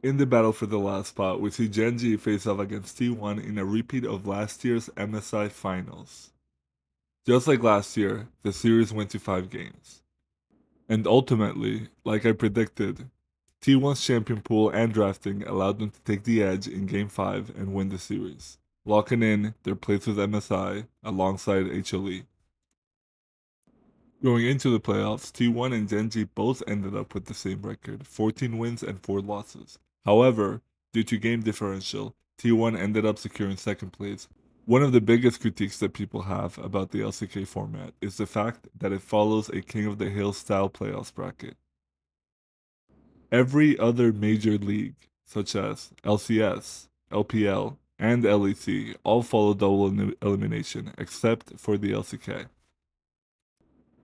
In the battle for the last spot, we see Gen.G face off against T1 in a repeat of last year's MSI finals. Just like last year, the series went to 5 games. And ultimately, like I predicted, T1's champion pool and drafting allowed them to take the edge in Game 5 and win the series, locking in their place with MSI alongside HLE. Going into the playoffs, T1 and Gen.G both ended up with the same record, 14 wins and 4 losses. However, due to game differential, T1 ended up securing second place. One of the biggest critiques that people have about the LCK format is the fact that it follows a King of the Hill style playoffs bracket. Every other major league, such as LCS, LPL, and LEC, all follow double elimination, except for the LCK.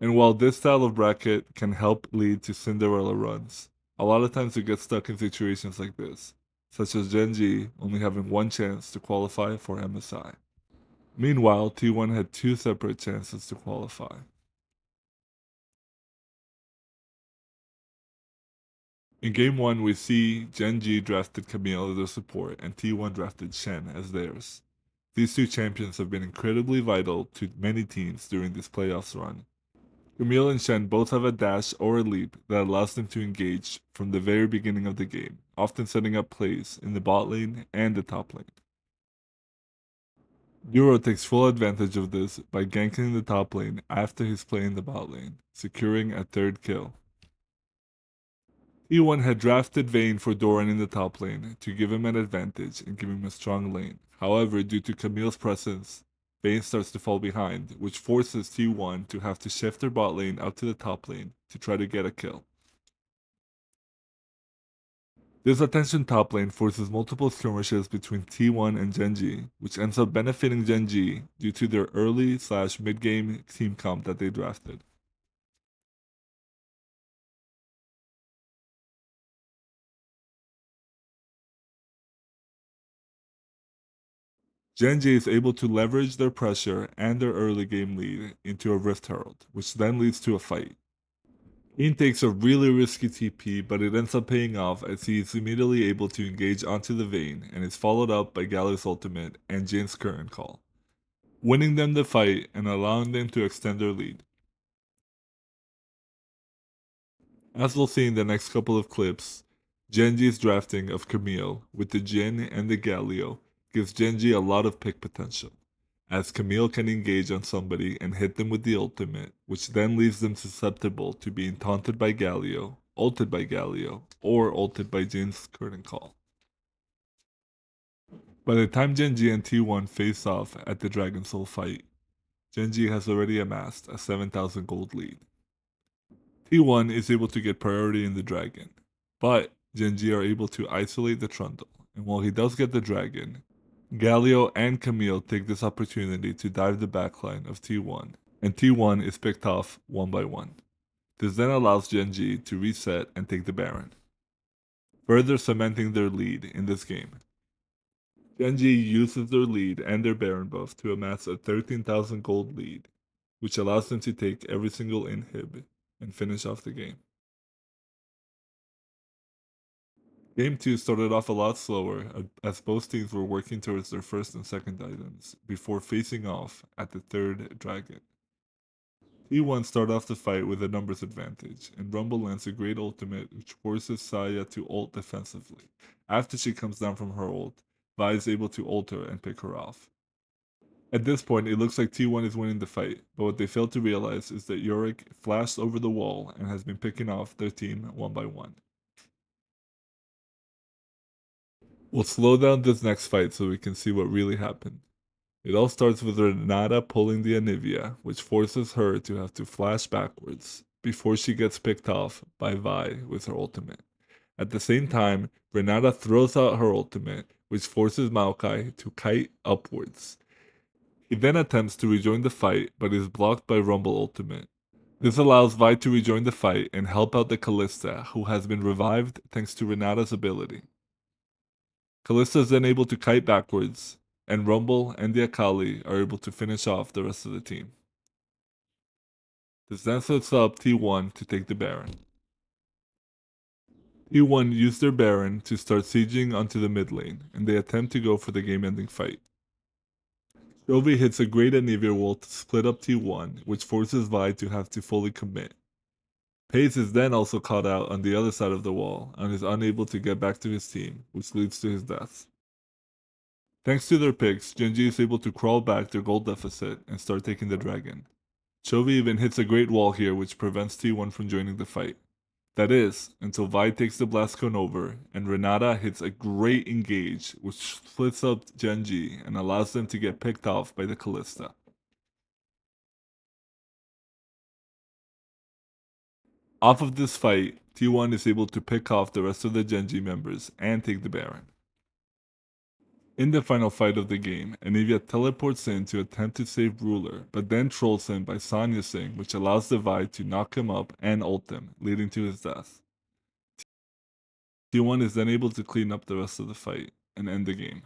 And while this style of bracket can help lead to Cinderella runs, a lot of times we get stuck in situations like this, such as Gen.G only having one chance to qualify for MSI. Meanwhile, T1 had 2 separate chances to qualify. In Game 1, we see Gen.G drafted Camille as their support and T1 drafted Shen as theirs. These two champions have been incredibly vital to many teams during this playoffs run. Camille and Shen both have a dash or a leap that allows them to engage from the very beginning of the game, often setting up plays in the bot lane and the top lane. Euro takes full advantage of this by ganking the top lane after his play in the bot lane, securing a third kill. T1 had drafted Vayne for Doran in the top lane to give him an advantage and give him a strong lane. However, due to Camille's presence, Vayne starts to fall behind, which forces T1 to have to shift their bot lane out to the top lane to try to get a kill. This attention top lane forces multiple skirmishes between T1 and Gen.G, which ends up benefiting Gen.G due to their early/mid-game team comp that they drafted. Gen.G is able to leverage their pressure and their early game lead into a Rift Herald, which then leads to a fight. Ian takes a really risky TP, but it ends up paying off as he is immediately able to engage onto the Vayne and is followed up by Galio's ultimate and Jane's current call, winning them the fight and allowing them to extend their lead. As we'll see in the next couple of clips, Gen.G's drafting of Camille with the Jhin and the Galio gives Gen.G a lot of pick potential, as Camille can engage on somebody and hit them with the ultimate, which then leaves them susceptible to being taunted by Galio, ulted by Galio, or ulted by Jhin's current call. By the time Gen.G and T1 face off at the Dragon Soul fight, Gen.G has already amassed a 7,000 gold lead. T1 is able to get priority in the dragon, but Gen.G are able to isolate the Trundle, and while he does get the dragon, Galio and Camille take this opportunity to dive the backline of T1, and T1 is picked off one by one. This then allows Gen.G to reset and take the Baron, further cementing their lead in this game. Gen.G uses their lead and their Baron buff to amass a 13,000 gold lead, which allows them to take every single inhib and finish off the game. Game 2 started off a lot slower as both teams were working towards their first and second items before facing off at the third dragon. T1 started off the fight with a numbers advantage, and Rumble lands a great ultimate which forces Saya to ult defensively. After she comes down from her ult, Vi is able to ult her and pick her off. At this point, it looks like T1 is winning the fight, but what they fail to realize is that Yorick flashed over the wall and has been picking off their team one by one. We'll slow down this next fight so we can see what really happened. It all starts with Renata pulling the Anivia, which forces her to have to flash backwards before she gets picked off by Vi with her ultimate. At the same time, Renata throws out her ultimate, which forces Maokai to kite upwards. He then attempts to rejoin the fight, but is blocked by Rumble ultimate. This allows Vi to rejoin the fight and help out the Kalista, who has been revived thanks to Renata's ability. Kalista is then able to kite backwards, and Rumble and the Akali are able to finish off the rest of the team. This then sets up T1 to take the Baron. T1 use their Baron to start sieging onto the mid lane, and they attempt to go for the game-ending fight. Chovy hits a great Anivir wall to split up T1, which forces Vi to have to fully commit. Pace is then also caught out on the other side of the wall and is unable to get back to his team, which leads to his death. Thanks to their picks, GenG is able to crawl back their gold deficit and start taking the dragon. Chovy even hits a great wall here which prevents T1 from joining the fight. That is, until Vi takes the blast cone over, and Renata hits a great engage which splits up GenG and allows them to get picked off by the Kalista. Off of this fight, T1 is able to pick off the rest of the GenG members and take the Baron. In the final fight of the game, Anivia teleports in to attempt to save Ruler, but then trolls him by Sonya Sing, which allows the Vi to knock him up and ult him, leading to his death. T1 is then able to clean up the rest of the fight and end the game.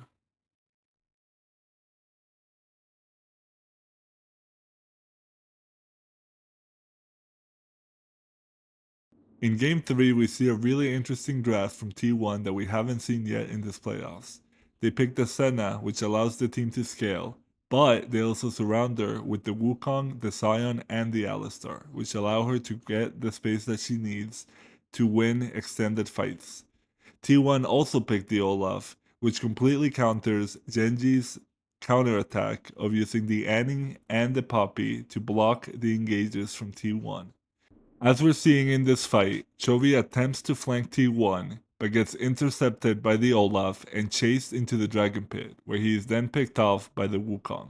In Game 3, we see a really interesting draft from T1 that we haven't seen yet in this playoffs. They picked the Senna, which allows the team to scale, but they also surround her with the Wukong, the Sion, and the Alistar, which allow her to get the space that she needs to win extended fights. T1 also picked the Olaf, which completely counters GenG's counterattack of using the Annie and the Poppy to block the engages from T1. As we're seeing in this fight, Chovy attempts to flank T1, but gets intercepted by the Olaf and chased into the Dragon Pit, where he is then picked off by the Wukong.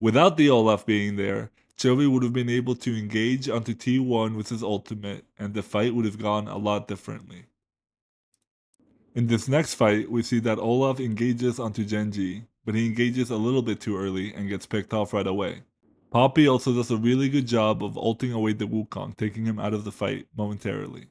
Without the Olaf being there, Chovy would have been able to engage onto T1 with his ultimate, and the fight would have gone a lot differently. In this next fight, we see that Olaf engages onto GenG, but he engages a little bit too early and gets picked off right away. Poppy also does a really good job of ulting away the Wukong, taking him out of the fight momentarily.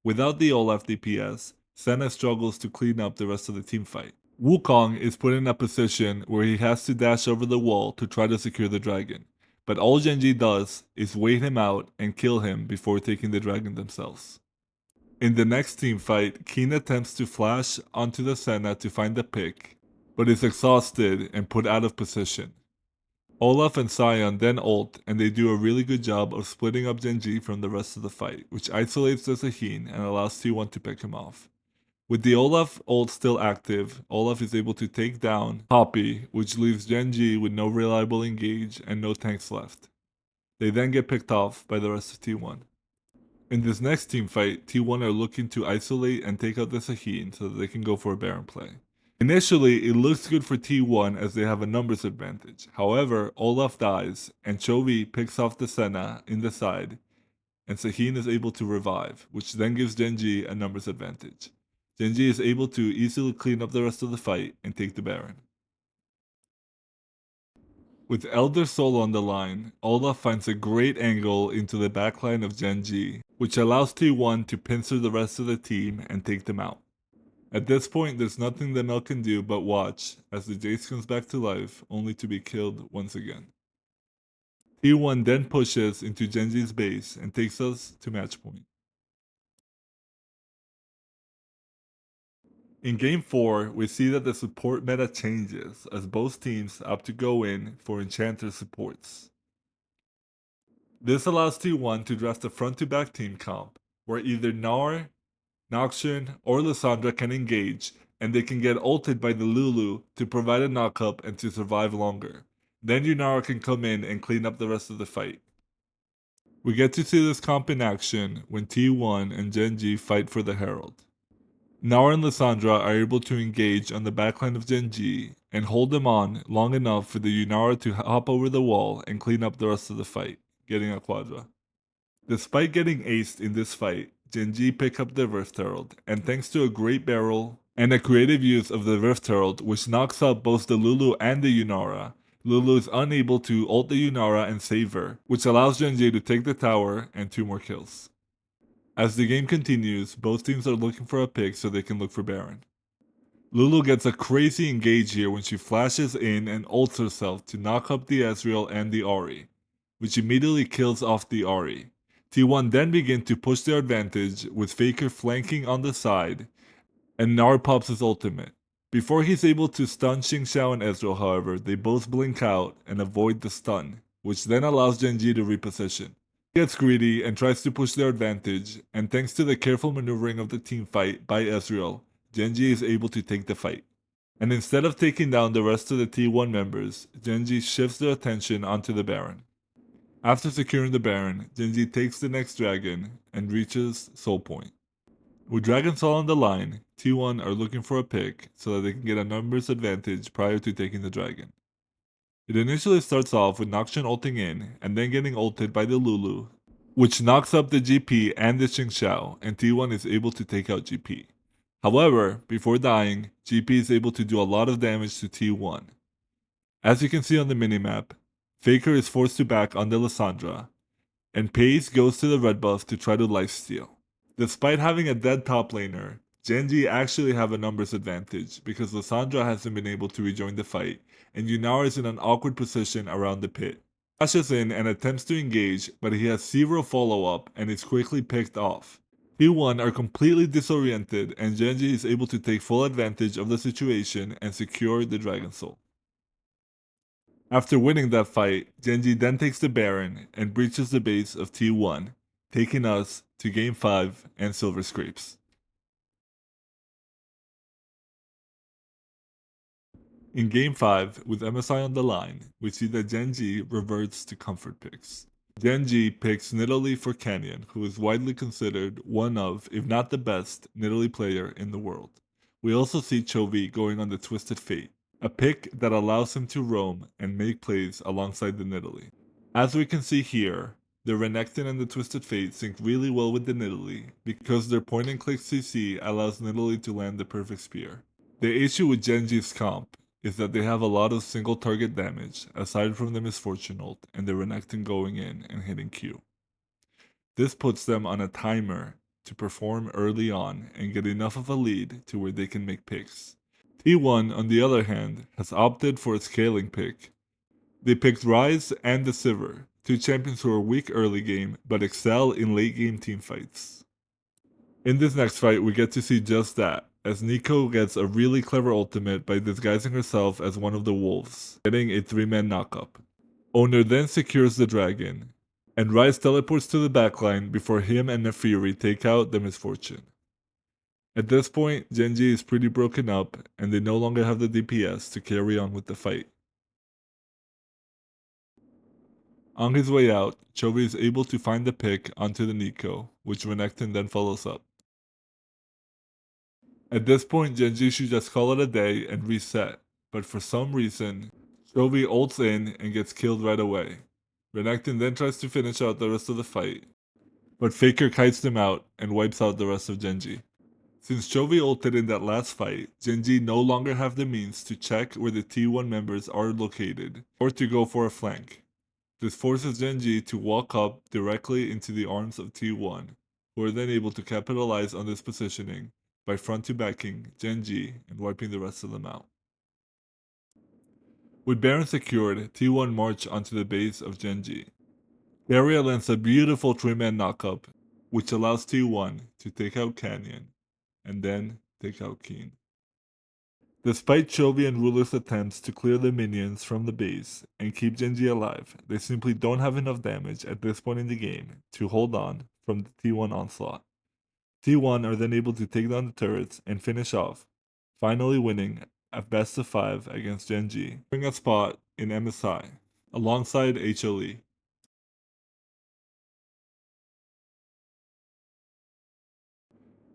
Without the Olaf DPS, Senna struggles to clean up the rest of the team fight. Wukong is put in a position where he has to dash over the wall to try to secure the dragon, but all GenG does is wait him out and kill him before taking the dragon themselves. In the next team fight, Keen attempts to flash onto the Senna to find the pick, but is exhausted and put out of position. Olaf and Sion then ult, and they do a really good job of splitting up GenG from the rest of the fight, which isolates the Sahin and allows T1 to pick him off. With the Olaf ult still active, Olaf is able to take down Poppy, which leaves GenG with no reliable engage and no tanks left. They then get picked off by the rest of T1. In this next team fight, T1 are looking to isolate and take out the Sahin so that they can go for a Baron play. Initially, it looks good for T1 as they have a numbers advantage. However, Olaf dies, and Chovy picks off the Senna in the side, and Sahin is able to revive, which then gives GenG a numbers advantage. GenG is able to easily clean up the rest of the fight and take the Baron. With Elder Soul on the line, Olaf finds a great angle into the backline of GenG, which allows T1 to pincer the rest of the team and take them out. At this point, there's nothing that Mel can do but watch as the Jace comes back to life, only to be killed once again. T1 then pushes into GenG's base and takes us to match point. In Game 4, we see that the support meta changes as both teams opt to go in for Enchanter supports. This allows T1 to draft a front-to-back team comp, where either Gnar, Noxian, or Lissandra can engage, and they can get ulted by the Lulu to provide a knockup and to survive longer. Then Yunara can come in and clean up the rest of the fight. We get to see this comp in action when T1 and GenG fight for the Herald. Gnar and Lissandra are able to engage on the backline of GenG and hold them on long enough for the Yunara to hop over the wall and clean up the rest of the fight, getting a quadra. Despite getting aced in this fight, GenG pick up the Rift Herald, and thanks to a great barrel and a creative use of the Rift Herald, which knocks out both the Lulu and the Yunara, Lulu is unable to ult the Yunara and save her, which allows GenG to take the tower and 2 more kills. As the game continues, both teams are looking for a pick so they can look for Baron. Lulu gets a crazy engage here when she flashes in and ults herself to knock up the Ezreal and the Ahri, which immediately kills off the Ahri. T1 then begin to push their advantage with Faker flanking on the side, and Nar pops his ultimate. Before he's able to stun Xingqiao and Ezreal, however, they both blink out and avoid the stun, which then allows Gen.G to reposition. He gets greedy and tries to push their advantage, and thanks to the careful maneuvering of the team fight by Ezreal, Gen.G is able to take the fight. And instead of taking down the rest of the T1 members, Gen.G shifts their attention onto the Baron. After securing the Baron, Gen.G takes the next dragon and reaches Soul Point. With Dragon Soul on the line, T1 are looking for a pick so that they can get a numbers advantage prior to taking the dragon. It initially starts off with Noxian ulting in and then getting ulted by the Lulu, which knocks up the GP and the Xingqiao, and T1 is able to take out GP. However, before dying, GP is able to do a lot of damage to T1. As you can see on the minimap, Faker is forced to back on the Lissandra, and Pace goes to the red buff to try to lifesteal. Despite having a dead top laner, Gen.G actually have a numbers advantage because Lissandra hasn't been able to rejoin the fight, and Yunara is in an awkward position around the pit. Dashes in and attempts to engage, but he has zero follow-up and is quickly picked off. T1 are completely disoriented, and Gen.G is able to take full advantage of the situation and secure the Dragon Soul. After winning that fight, Gen.G then takes the Baron and breaches the base of T1, taking us to Game 5 and Silver Scrapes. In Game 5, with MSI on the line, we see that Gen.G reverts to comfort picks. Gen.G picks Nidalee for Canyon, who is widely considered one of, if not the best, Nidalee player in the world. We also see Chovy going on the Twisted Fate, a pick that allows him to roam and make plays alongside the Nidalee. As we can see here, the Renekton and the Twisted Fate sync really well with the Nidalee because their point and click CC allows Nidalee to land the perfect spear. The issue with Gen.G's comp is that they have a lot of single target damage aside from the Misfortune ult and the Renekton going in and hitting Q. This puts them on a timer to perform early on and get enough of a lead to where they can make picks. T1, on the other hand, has opted for a scaling pick. They picked Ryze and the Sivir, two champions who are weak early game but excel in late game teamfights. In this next fight, we get to see just that, as Neeko gets a really clever ultimate by disguising herself as one of the wolves, getting a 3-man knockup. Owner then secures the dragon, and Ryze teleports to the backline before him and Nefiri take out the Misfortune. At this point, Gen.G is pretty broken up, and they no longer have the DPS to carry on with the fight. On his way out, Chovy is able to find the pick onto the Neeko, which Renekton then follows up. At this point, Gen.G should just call it a day and reset, but for some reason, Chovy ults in and gets killed right away. Renekton then tries to finish out the rest of the fight, but Faker kites them out and wipes out the rest of Gen.G. Since Chovy ulted in that last fight, Gen.G no longer have the means to check where the T1 members are located, or to go for a flank. This forces Gen.G to walk up directly into the arms of T1, who are then able to capitalize on this positioning by front to backing Gen.G and wiping the rest of them out. With Baron secured, T1 march onto the base of Gen.G. Keria lands a beautiful 3-man knockup, which allows T1 to take out Canyon, and then take out Keen. Despite Chovy and Ruler's attempts to clear the minions from the base and keep Gen.G alive, they simply don't have enough damage at this point in the game to hold on from the T1 onslaught. T1 are then able to take down the turrets and finish off, finally winning a best of 5 against Gen.G, bring a spot in MSI, alongside HLE.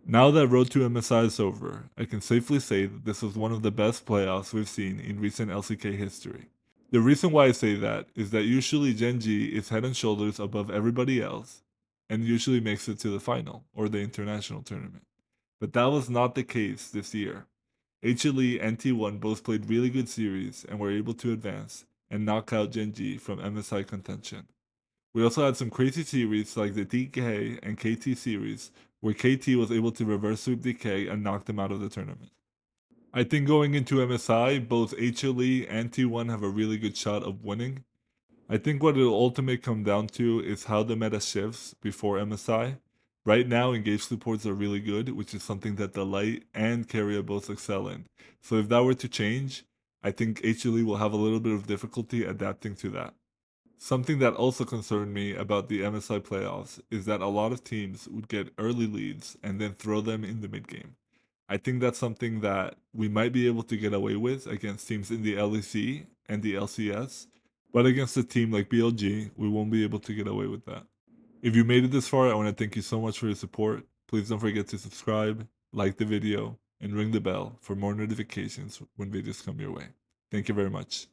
Now that Road to MSI is over, I can safely say that this was one of the best playoffs we've seen in recent LCK history. The reason why I say that is that usually Gen.G is head and shoulders above everybody else, and usually makes it to the final, or the international tournament. But that was not the case this year. HLE and T1 both played really good series and were able to advance and knock out Gen.G from MSI contention. We also had some crazy series like the DK and KT series, where KT was able to reverse sweep DK and knock them out of the tournament. I think going into MSI, both HLE and T1 have a really good shot of winning, I think what it'll ultimately come down to is how the meta shifts before MSI. Right now, engage supports are really good, which is something that the light and carrier both excel in. So if that were to change, I think HLE will have a little bit of difficulty adapting to that. Something that also concerned me about the MSI playoffs is that a lot of teams would get early leads and then throw them in the mid game. I think that's something that we might be able to get away with against teams in the LEC and the LCS, but against a team like BLG, we won't be able to get away with that. If you made it this far, I want to thank you so much for your support. Please don't forget to subscribe, like the video, and ring the bell for more notifications when videos come your way. Thank you very much.